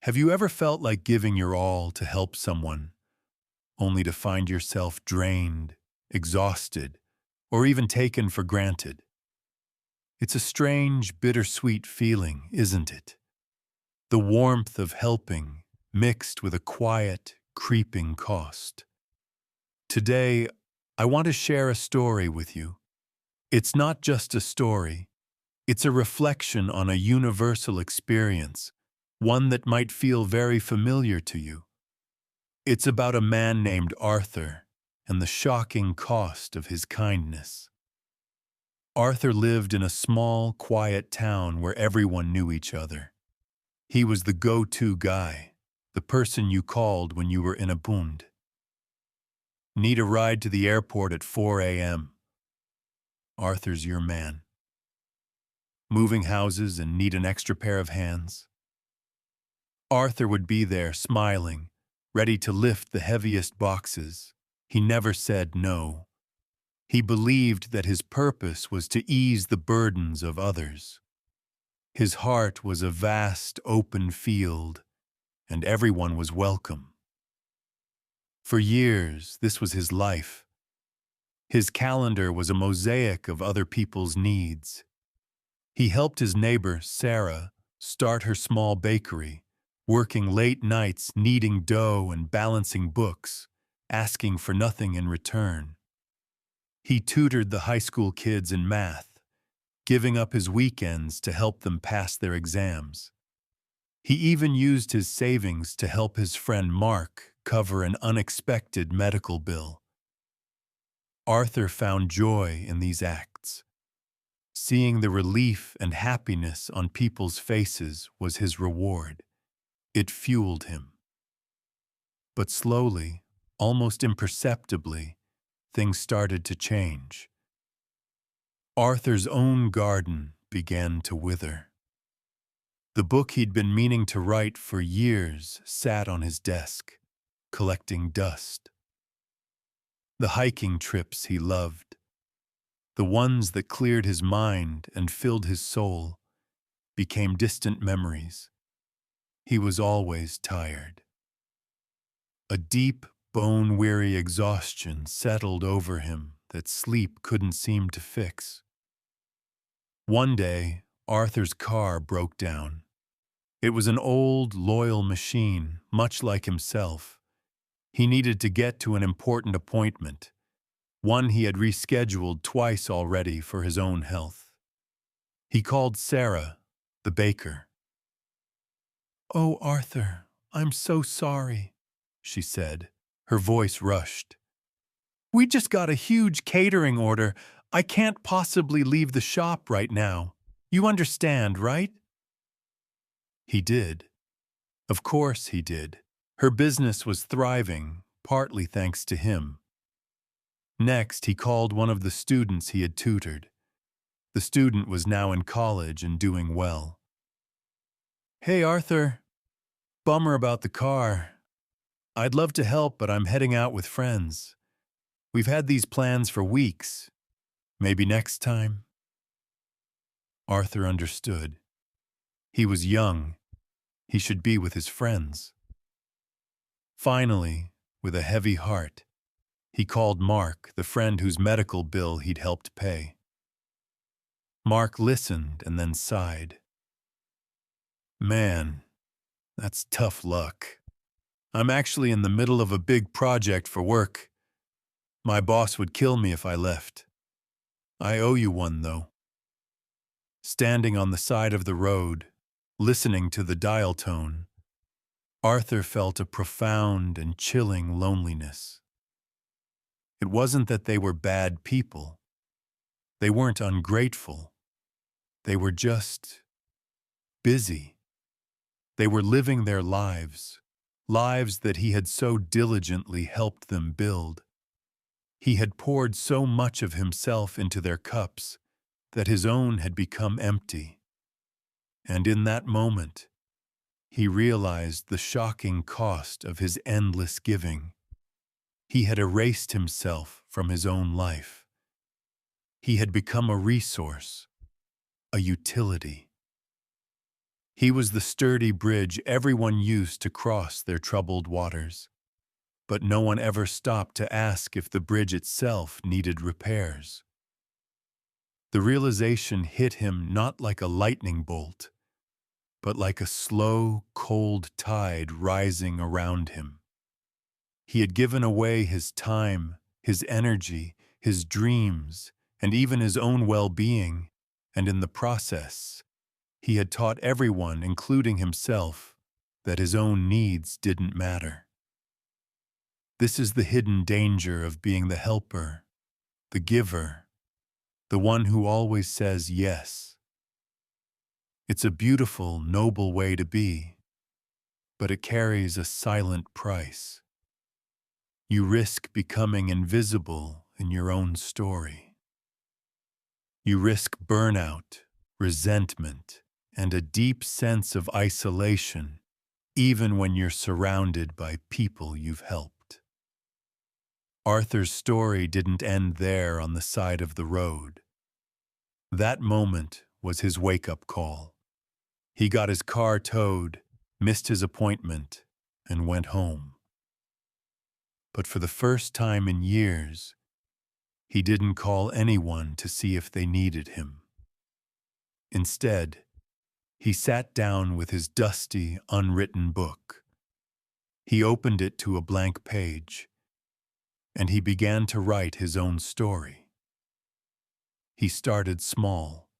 Have you ever felt like giving your all to help someone, only to find yourself drained, exhausted, or even taken for granted? It's a strange, bittersweet feeling, isn't it? The warmth of helping mixed with a quiet, creeping cost. Today, I want to share a story with you. It's not just a story, it's a reflection on a universal experience, one that might feel very familiar to you. It's about a man named Arthur and the shocking cost of his kindness. Arthur lived in a small, quiet town where everyone knew each other. He was the go-to guy, the person you called when you were in a bund. Need a ride to the airport at 4 a.m. Arthur's your man. Moving houses and need an extra pair of hands? Arthur would be there, smiling, ready to lift the heaviest boxes. He never said no. He believed that his purpose was to ease the burdens of others. His heart was a vast, open field, and everyone was welcome. For years, this was his life. His calendar was a mosaic of other people's needs. He helped his neighbor, Sarah, start her small bakery, working late nights kneading dough and balancing books, asking for nothing in return. He tutored the high school kids in math, giving up his weekends to help them pass their exams. He even used his savings to help his friend Mark cover an unexpected medical bill. Arthur found joy in these acts. Seeing the relief and happiness on people's faces was his reward. It fueled him. But slowly, almost imperceptibly, things started to change. Arthur's own garden began to wither. The book he'd been meaning to write for years sat on his desk, collecting dust. The hiking trips he loved, the ones that cleared his mind and filled his soul, became distant memories. He was always tired. A deep, bone-weary exhaustion settled over him that sleep couldn't seem to fix. One day, Arthur's car broke down. It was an old, loyal machine, much like himself. He needed to get to an important appointment, one he had rescheduled twice already for his own health. He called Sarah, the baker. "Oh, Arthur, I'm so sorry," she said. Her voice rushed. "We just got a huge catering order. I can't possibly leave the shop right now. You understand, right?" He did. Of course he did. Her business was thriving, partly thanks to him. Next, he called one of the students he had tutored. The student was now in college and doing well. "Hey, Arthur. Bummer about the car. I'd love to help, but I'm heading out with friends. We've had these plans for weeks. Maybe next time?" Arthur understood. He was young. He should be with his friends. Finally, with a heavy heart, he called Mark, the friend whose medical bill he'd helped pay. Mark listened and then sighed. "Man, that's tough luck. I'm actually in the middle of a big project for work. My boss would kill me if I left. I owe you one, though." Standing on the side of the road, listening to the dial tone, Arthur felt a profound and chilling loneliness. It wasn't that they were bad people. They weren't ungrateful. They were just busy. They were living their lives, lives that he had so diligently helped them build. He had poured so much of himself into their cups that his own had become empty. And in that moment, he realized the shocking cost of his endless giving. He had erased himself from his own life. He had become a resource, a utility. He was the sturdy bridge everyone used to cross their troubled waters, but no one ever stopped to ask if the bridge itself needed repairs. The realization hit him not like a lightning bolt, but like a slow, cold tide rising around him. He had given away his time, his energy, his dreams, and even his own well-being, and in the process, he had taught everyone, including himself, that his own needs didn't matter. This is the hidden danger of being the helper, the giver, the one who always says yes. It's a beautiful, noble way to be, but it carries a silent price. You risk becoming invisible in your own story. You risk burnout, resentment, and a deep sense of isolation, even when you're surrounded by people you've helped. Arthur's story didn't end there on the side of the road. That moment was his wake-up call. He got his car towed, missed his appointment, and went home. But for the first time in years, he didn't call anyone to see if they needed him. Instead, he sat down with his dusty, unwritten book. He opened it to a blank page, and he began to write his own story. He started small.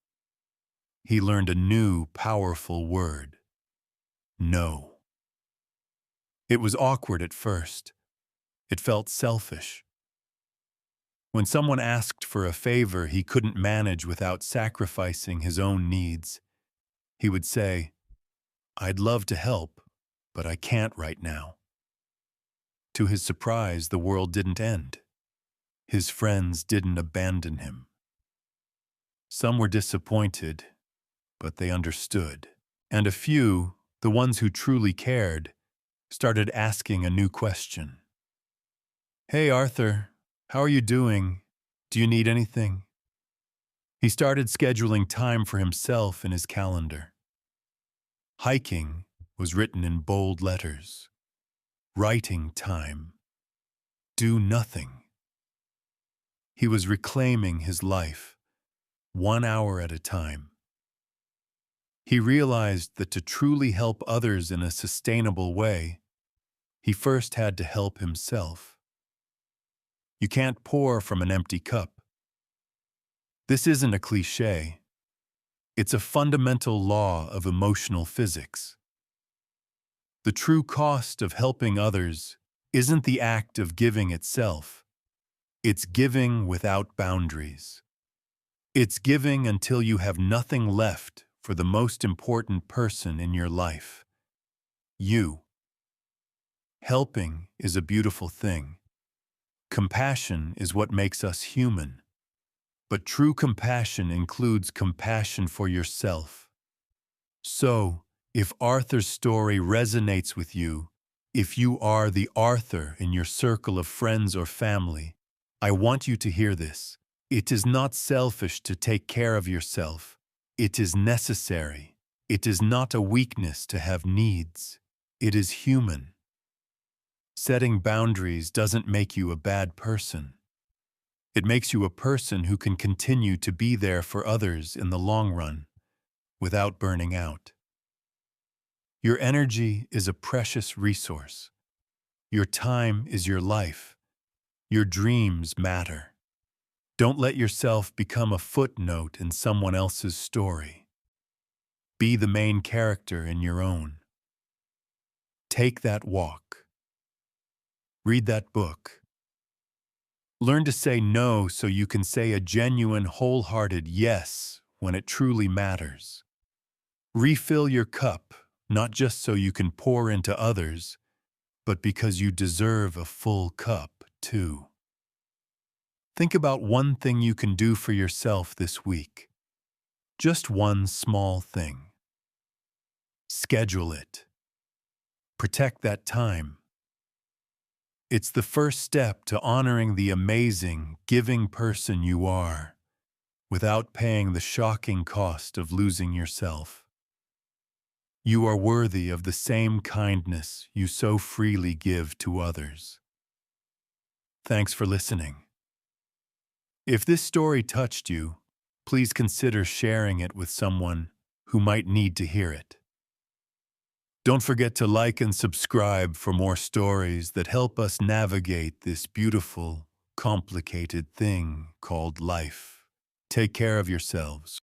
He learned a new, powerful word: no. It was awkward at first. It felt selfish. When someone asked for a favor he couldn't manage without sacrificing his own needs, he would say, "I'd love to help, but I can't right now." To his surprise, the world didn't end. His friends didn't abandon him. Some were disappointed, but they understood. And a few, the ones who truly cared, started asking a new question. "Hey, Arthur, how are you doing? Do you need anything?" He started scheduling time for himself in his calendar. Hiking was written in bold letters. Writing time. Do nothing. He was reclaiming his life, 1 hour at a time. He realized that to truly help others in a sustainable way, he first had to help himself. You can't pour from an empty cup. This isn't a cliché. It's a fundamental law of emotional physics. The true cost of helping others isn't the act of giving itself. It's giving without boundaries. It's giving until you have nothing left for the most important person in your life: you. Helping is a beautiful thing. Compassion is what makes us human. But true compassion includes compassion for yourself. So, if Arthur's story resonates with you, if you are the Arthur in your circle of friends or family, I want you to hear this. It is not selfish to take care of yourself. It is necessary. It is not a weakness to have needs. It is human. Setting boundaries doesn't make you a bad person. It makes you a person who can continue to be there for others in the long run, without burning out. Your energy is a precious resource. Your time is your life. Your dreams matter. Don't let yourself become a footnote in someone else's story. Be the main character in your own. Take that walk. Read that book. Learn to say no so you can say a genuine, wholehearted yes when it truly matters. Refill your cup, not just so you can pour into others, but because you deserve a full cup, too. Think about one thing you can do for yourself this week. Just one small thing. Schedule it. Protect that time. It's the first step to honoring the amazing, giving person you are, without paying the shocking cost of losing yourself. You are worthy of the same kindness you so freely give to others. Thanks for listening. If this story touched you, please consider sharing it with someone who might need to hear it. Don't forget to like and subscribe for more stories that help us navigate this beautiful, complicated thing called life. Take care of yourselves.